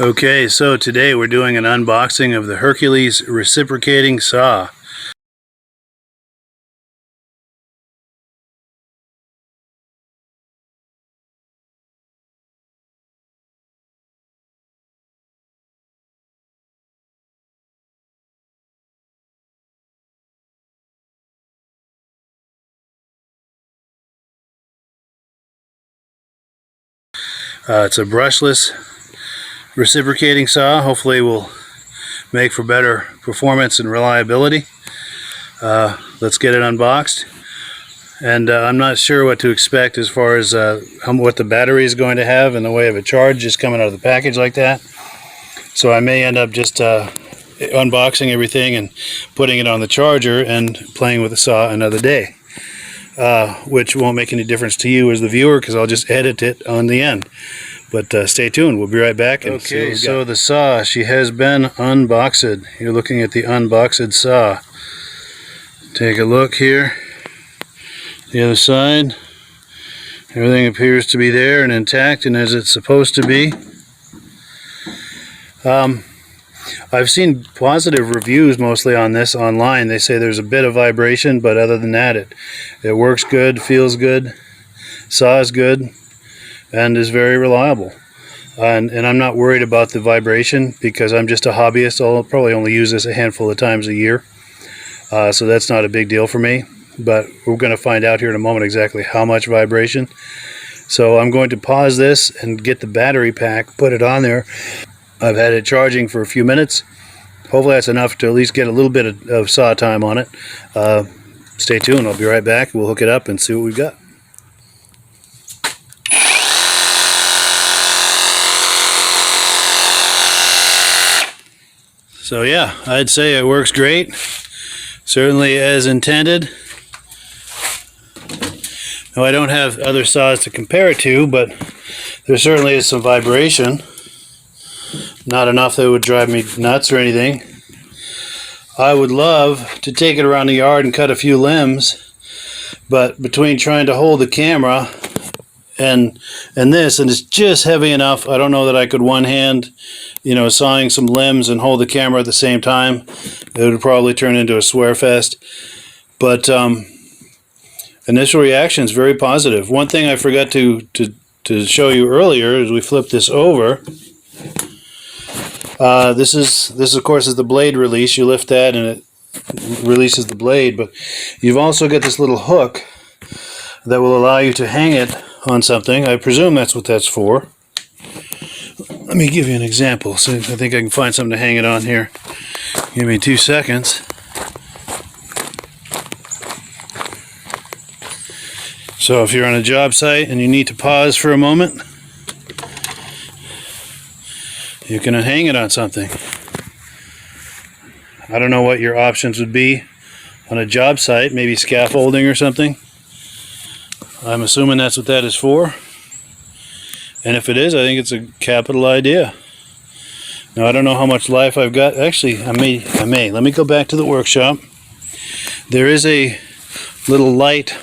Okay, so today we're doing an unboxing of the Hercules Reciprocating saw. It's a brushless reciprocating saw. Hopefully will make for better performance and reliability. Let's get it unboxed. And I'm not sure what to expect as far as what the battery is going to have in the way of a charge just coming out of the package like that. So I may end up just unboxing everything and putting it on the charger and playing with the saw another day. Which won't make any difference to you as the viewer because I'll just edit it on the end. But stay tuned. We'll be right back. And okay, so the saw, she has been unboxed. You're looking at the unboxed saw. Take a look here. The other side. Everything appears to be there and intact and as it's supposed to be. I've seen positive reviews mostly on this online. They say there's a bit of vibration, but other than that, it works good, feels good, saws good, and is very reliable. And I'm not worried about the vibration because I'm just a hobbyist. I'll probably only use this a handful of times a year. So that's not a big deal for me. But we're going to find out here in a moment exactly how much vibration. So I'm going to pause this and get the battery pack, put it on there. I've had it charging for a few minutes. Hopefully that's enough to at least get a little bit of saw time on it. Stay tuned. I'll be right back. We'll hook it up and see what we've got. So yeah, I'd say it works great. Certainly as intended. Now I don't have other saws to compare it to, but there certainly is some vibration. Not enough that it would drive me nuts or anything. I would love to take it around the yard and cut a few limbs, but between trying to hold the camera and this, and it's just heavy enough, I don't know that I could one hand, sawing some limbs and hold the camera at the same time. It would probably turn into a swear fest. But initial reaction is very positive. One thing I forgot to show you earlier is we flip this over. This of course is the blade release. You lift that and it releases the blade, but you've also got this little hook that will allow you to hang it on something. I presume that's what that's for. Let me give you an example. So I think I can find something to hang it on here. Give me 2 seconds. So if you're on a job site and you need to pause for a moment, you can hang it on something. I don't know what your options would be on a job site, maybe scaffolding or something. I'm assuming that's what that is for. And if it is, I think it's a capital idea. Now I don't know how much life I've got. Actually, I may. Let me go back to the workshop. There is a little light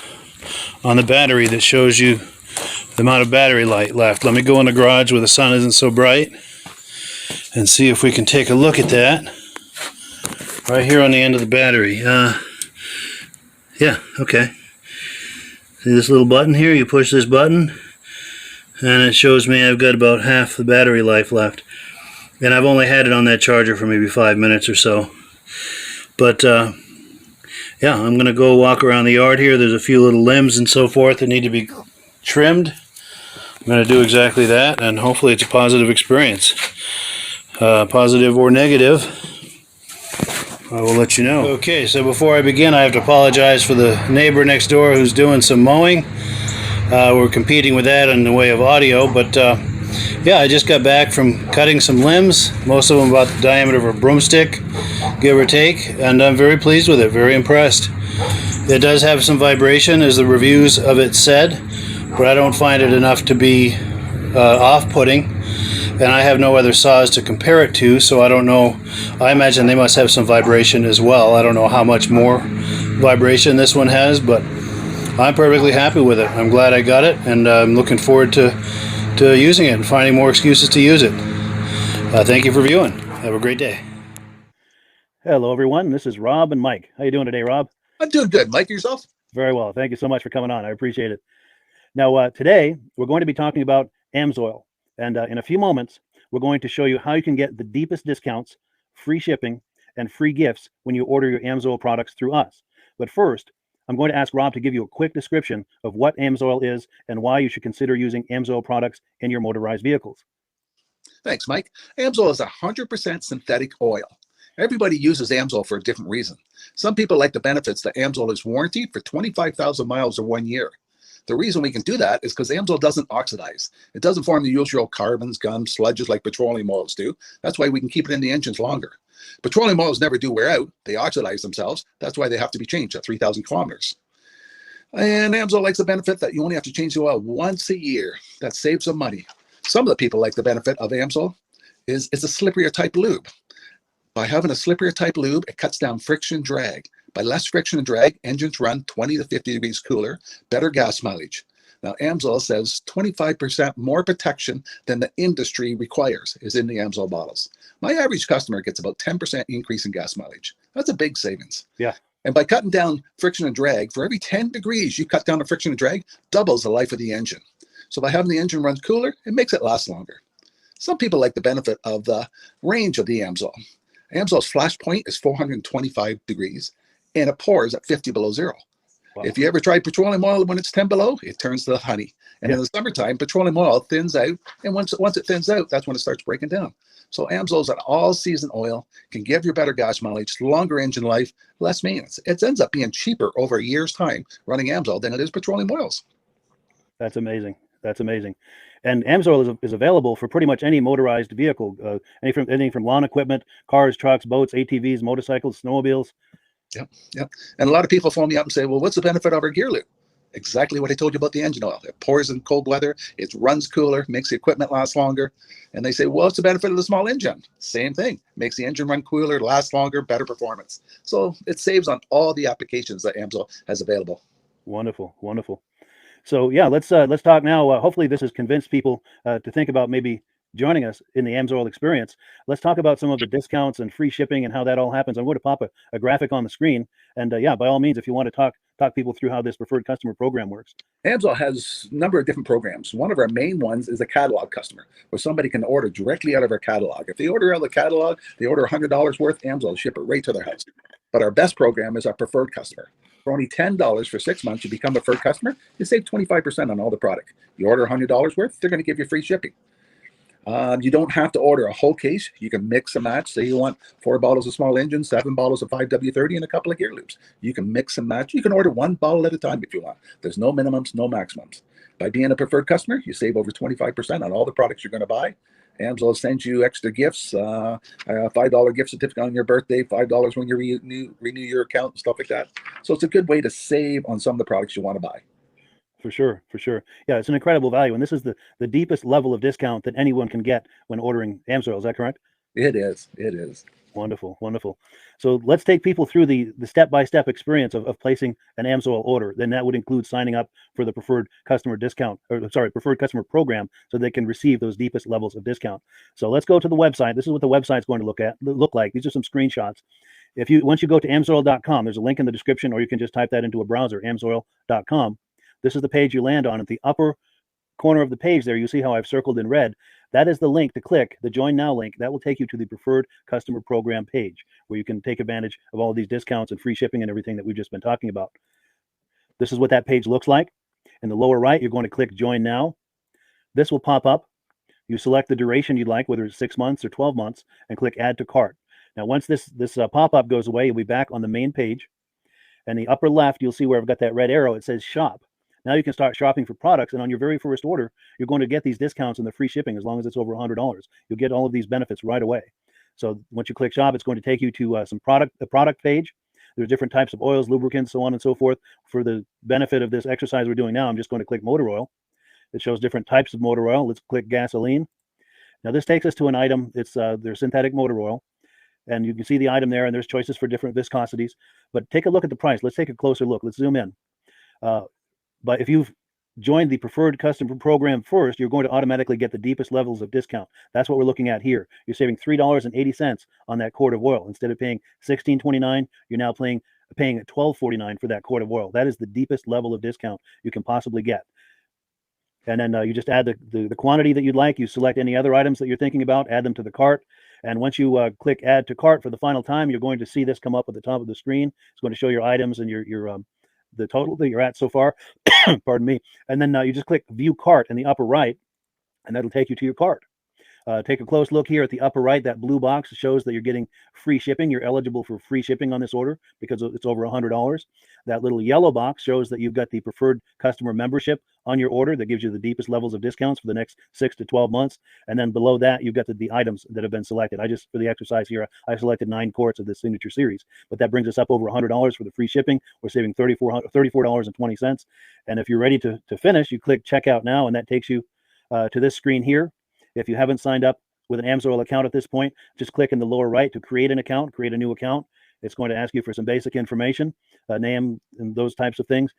on the battery that shows you the amount of battery light left. Let me go in the garage where the sun isn't so bright and see if we can take a look at that. Right here on the end of the battery. Yeah, okay. See this little button here? You push this button and it shows me I've got about half the battery life left. And I've only had it on that charger for maybe 5 minutes or so. But yeah, I'm going to go walk around the yard here. There's a few little limbs and so forth that need to be trimmed. I'm going to do exactly that, and hopefully it's a positive experience. Positive or negative, I will let you know. Okay, so before I begin, I have to apologize for the neighbor next door who's doing some mowing. We're competing with that in the way of audio, but yeah, I just got back from cutting some limbs, most of them about the diameter of a broomstick, give or take, and I'm very pleased with it, very impressed. It does have some vibration, as the reviews of it said, but I don't find it enough to be off-putting. And I have no other saws to compare it to, so I don't know. I imagine they must have some vibration as well. I don't know how much more vibration this one has, but I'm perfectly happy with it. I'm glad I got it, and I'm looking forward to using it and finding more excuses to use it. Thank you for viewing. Have a great day. Hello, everyone. This is Rob and Mike. How you doing today, Rob? I'm doing good. Mike, yourself? Very well. Thank you so much for coming on. I appreciate it. Now, today we're going to be talking about AMSOIL, and in a few moments we're going to show you how you can get the deepest discounts, free shipping, and free gifts when you order your AMSOIL products through us. But first, I'm going to ask Rob to give you a quick description of what AMSOIL is and why you should consider using AMSOIL products in your motorized vehicles. Thanks, Mike. Amsoil is 100% synthetic oil. Everybody uses Amsoil for a different reason. Some people like the benefits that Amsoil is warranted for 25,000 miles or 1 year. The reason we can do that is because Amsoil doesn't oxidize. It doesn't form the usual carbons, gums, sludges like petroleum oils do. That's why we can keep it in the engines longer. Petroleum oils never do wear out. They oxidize themselves. That's why they have to be changed at 3,000 kilometers. And Amsoil likes the benefit that you only have to change the oil once a year. That saves some money. Some of the people like the benefit of Amsoil is it's a slipperier type lube. By having a slipperier type lube, it cuts down friction drag. By less friction and drag, engines run 20 to 50 degrees cooler, better gas mileage. Now, Amsoil says 25% more protection than the industry requires is in the Amsoil bottles. My average customer gets about 10% increase in gas mileage. That's a big savings. Yeah. And by cutting down friction and drag, for every 10 degrees you cut down the friction and drag, doubles the life of the engine. So by having the engine run cooler, it makes it last longer. Some people like the benefit of the range of the Amsoil. Amsoil's flash point is 425 degrees, and it pours at 50 below zero. Wow. If you ever tried petroleum oil when it's 10 below, it turns to honey. And in the summertime, petroleum oil thins out, and once it thins out, that's when it starts breaking down. So Amsoil's an all-season oil, can give you better gas mileage, longer engine life, less maintenance. It ends up being cheaper over a year's time running Amsoil than it is petroleum oils. That's amazing. That's amazing. And AMSOIL is available for pretty much any motorized vehicle, anything from lawn equipment, cars, trucks, boats, ATVs, motorcycles, snowmobiles. Yep. And a lot of people phone me up and say, well, what's the benefit of our gear lube? Exactly what I told you about the engine oil. It pours in cold weather, it runs cooler, makes the equipment last longer. And they say, well, what's the benefit of the small engine? Same thing. Makes the engine run cooler, last longer, better performance. So it saves on all the applications that AMSOIL has available. Wonderful, wonderful. So yeah, let's talk now. Hopefully this has convinced people to think about maybe joining us in the AMSOIL experience. Let's talk about some of the discounts and free shipping and how that all happens. I'm going to pop a graphic on the screen, and yeah, by all means, if you want to talk people through how this preferred customer program works. AMSOIL has a number of different programs. One of our main ones is a catalog customer, where somebody can order directly out of our catalog. If they order out of the catalog, they order $100 worth, AMSOIL will ship it right to their house. But our best program is our preferred customer. For only $10 for 6 months, you become a preferred customer, you save 25% on all the product. You order $100 worth, they're going to give you free shipping. You don't have to order a whole case. You can mix and match. Say you want 4 bottles of small engine, 7 bottles of 5W30, and a couple of gear loops. You can mix and match. You can order 1 bottle at a time if you want. There's no minimums, no maximums. By being a preferred customer, you save over 25% on all the products you're going to buy. AMSOIL sends you extra gifts, a $5 gift certificate on your birthday, $5 when you renew your account and stuff like that. So it's a good way to save on some of the products you want to buy. For sure, for sure. Yeah, it's an incredible value, and this is the deepest level of discount that anyone can get when ordering AMSOIL. Is that correct? It is. It is. Wonderful, wonderful. So let's take people through the step-by-step experience of placing an AMSOIL order. Then that would include signing up for the preferred customer discount, or sorry, preferred customer program, so they can receive those deepest levels of discount. So let's go to the website. This is what the website's going to look like. These are some screenshots. Once you go to amsoil.com, there's a link in the description, or you can just type that into a browser, amsoil.com. This is the page you land on. At the upper corner of the page there, you see how I've circled in red. That is the link to click, the Join Now link. That will take you to the Preferred Customer Program page, where you can take advantage of all of these discounts and free shipping and everything that we've just been talking about. This is what that page looks like. In the lower right, you're going to click Join Now. This will pop up. You select the duration you'd like, whether it's 6 months or 12 months, and click Add to Cart. Now, once this pop-up goes away, you'll be back on the main page. And the upper left, you'll see where I've got that red arrow. It says Shop. Now you can start shopping for products, and on your very first order, you're going to get these discounts and the free shipping as long as it's over $100. You'll get all of these benefits right away. So once you click Shop, it's going to take you to the product page. There's different types of oils, lubricants, so on and so forth. For the benefit of this exercise we're doing now, I'm just going to click motor oil. It shows different types of motor oil. Let's click gasoline. Now this takes us to an item. It's their synthetic motor oil. And you can see the item there, and there's choices for different viscosities. But take a look at the price. Let's take a closer look. Let's zoom in. But if you've join the preferred customer program first, you're going to automatically get the deepest levels of discount. That's what we're looking at here. You're saving $3.80 on that quart of oil. Instead of paying $16.29, you're now paying $12.49 for that quart of oil. That is the deepest level of discount you can possibly get. And then you just add the quantity that you'd like. You select any other items that you're thinking about, add them to the cart. And once you click add to cart for the final time, you're going to see this come up at the top of the screen. It's going to show your items and your the total that you're at so far. Pardon me. And then you just click view cart in the upper right, and that'll take you to your cart. Take a close look here at the upper right. That blue box shows that you're getting free shipping. You're eligible for free shipping on this order because it's over $100. That little yellow box shows that you've got the preferred customer membership on your order that gives you the deepest levels of discounts for the next 6 to 12 months. And then below that, you've got the items that have been selected. For the exercise here, I selected 9 quarts of the signature series, but that brings us up over $100 for the free shipping. We're saving $34.20. And if you're ready to finish, you click checkout now, and that takes you to this screen here. If you haven't signed up with an AMSOIL account at this point, just click in the lower right to create an account, create a new account. It's going to ask you for some basic information, name and those types of things.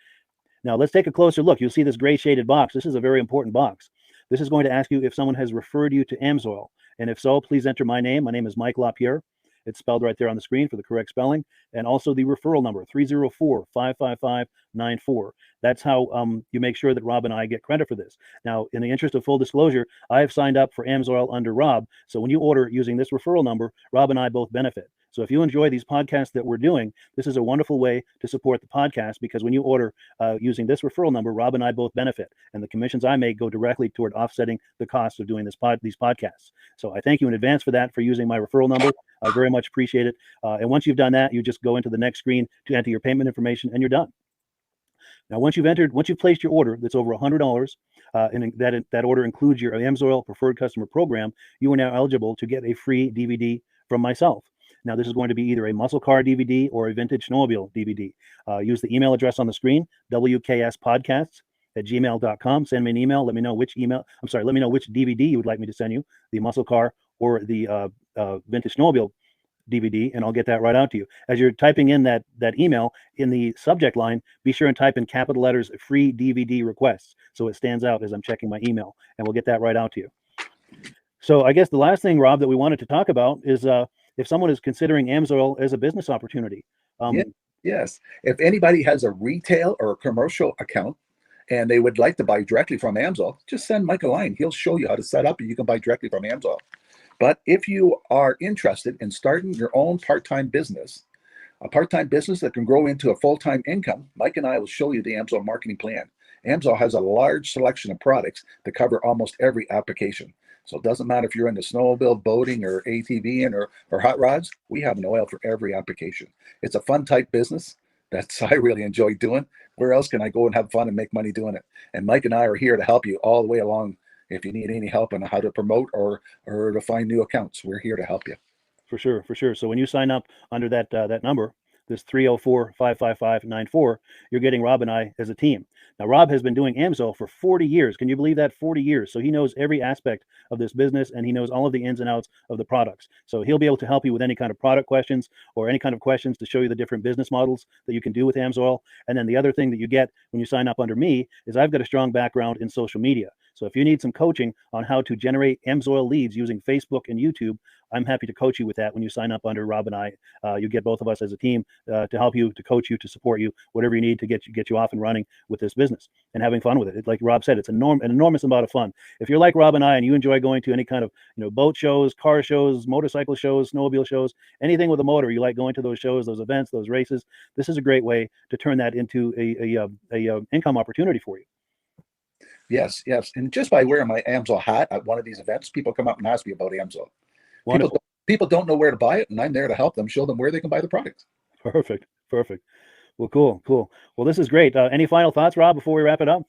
Now let's take a closer look. You'll see this gray shaded box. This is a very important box. This is going to ask you if someone has referred you to AMSOIL. And if so, please enter my name. My name is Mike LaPierre. It's spelled right there on the screen for the correct spelling. And also the referral number, 304-555-94. That's how you make sure that Rob and I get credit for this. Now, in the interest of full disclosure, I have signed up for AMSOIL under Rob. So when you order using this referral number, Rob and I both benefit. So if you enjoy these podcasts that we're doing, this is a wonderful way to support the podcast, because when you order using this referral number, Rob and I both benefit. And the commissions I make go directly toward offsetting the cost of doing these podcasts. So I thank you in advance for that, for using my referral number. I very much appreciate it. And once you've done that, you just go into the next screen to enter your payment information, and you're done. Now, once you've placed your order that's over $100, and that order includes your AMSOIL preferred customer program, you are now eligible to get a free DVD from myself. Now, this is going to be either a muscle car DVD or a vintage snowmobile DVD. Use the email address on the screen, wkspodcasts@gmail.com. Send me an email. Let me know which DVD you would like me to send you, the muscle car or the vintage snowmobile DVD, and I'll get that right out to you. As you're typing in that email, in the subject line, be sure and type in capital letters free DVD requests, so it stands out as I'm checking my email, and we'll get that right out to you. So I guess the last thing, Rob, that we wanted to talk about is if someone is considering AMSOIL as a business opportunity. Yes. If anybody has a retail or a commercial account and they would like to buy directly from AMSOIL, just send Mike a line. He'll show you how to set up, and you can buy directly from AMSOIL. But if you are interested in starting your own part-time business, a part-time business that can grow into a full-time income, Mike and I will show you the AMSOIL marketing plan. AMSOIL has a large selection of products that cover almost every application. So it doesn't matter if you're into snowmobile, boating, or ATVing, or hot rods. We have an oil for every application. It's a fun type business that's I really enjoy doing. Where else can I go and have fun and make money doing it? And Mike and I are here to help you all the way along. If you need any help on how to promote or to find new accounts, we're here to help you. For sure. So when you sign up under that number, this 304-555-94, you're getting Rob and I as a team. Now, Rob has been doing AMSOIL for 40 years. Can you believe that? 40 years. So he knows every aspect of this business, and he knows all of the ins and outs of the products. So he'll be able to help you with any kind of product questions or any kind of questions to show you the different business models that you can do with AMSOIL. And then the other thing that you get when you sign up under me is I've got a strong background in social media. So if you need some coaching on how to generate AMSOIL leads using Facebook and YouTube, I'm happy to coach you with that when you sign up under Rob and I. You get both of us as a team to help you, to coach you, to support you, whatever you need to get you off and running with this business and having fun with it. Like Rob said, it's an enormous amount of fun. If you're like Rob and I and you enjoy going to any kind of boat shows, car shows, motorcycle shows, snowmobile shows, anything with a motor, you like going to those shows, those events, those races, this is a great way to turn that into a income opportunity for you. Yes. And just by wearing my AMSOIL hat at one of these events, people come up and ask me about AMSOIL. People don't know where to buy it, and I'm there to help them, show them where they can buy the product. Perfect. Well, cool. Well, this is great. Any final thoughts, Rob, before we wrap it up?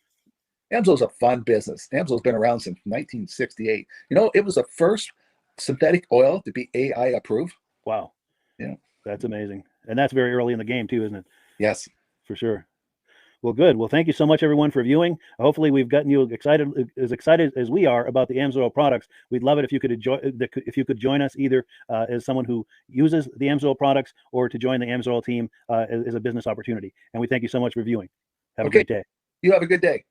AMSOIL's a fun business. AMSOIL's been around since 1968. It was the first synthetic oil to be AI approved. Wow. Yeah. That's amazing. And that's very early in the game too, isn't it? Yes. For sure. Well, good. Well, thank you so much, everyone, for viewing. Hopefully, we've gotten you excited as we are about the AMSOIL products. We'd love it if you could join us either as someone who uses the AMSOIL products or to join the AMSOIL team as a business opportunity. And we thank you so much for viewing. Have a great day. You have a good day.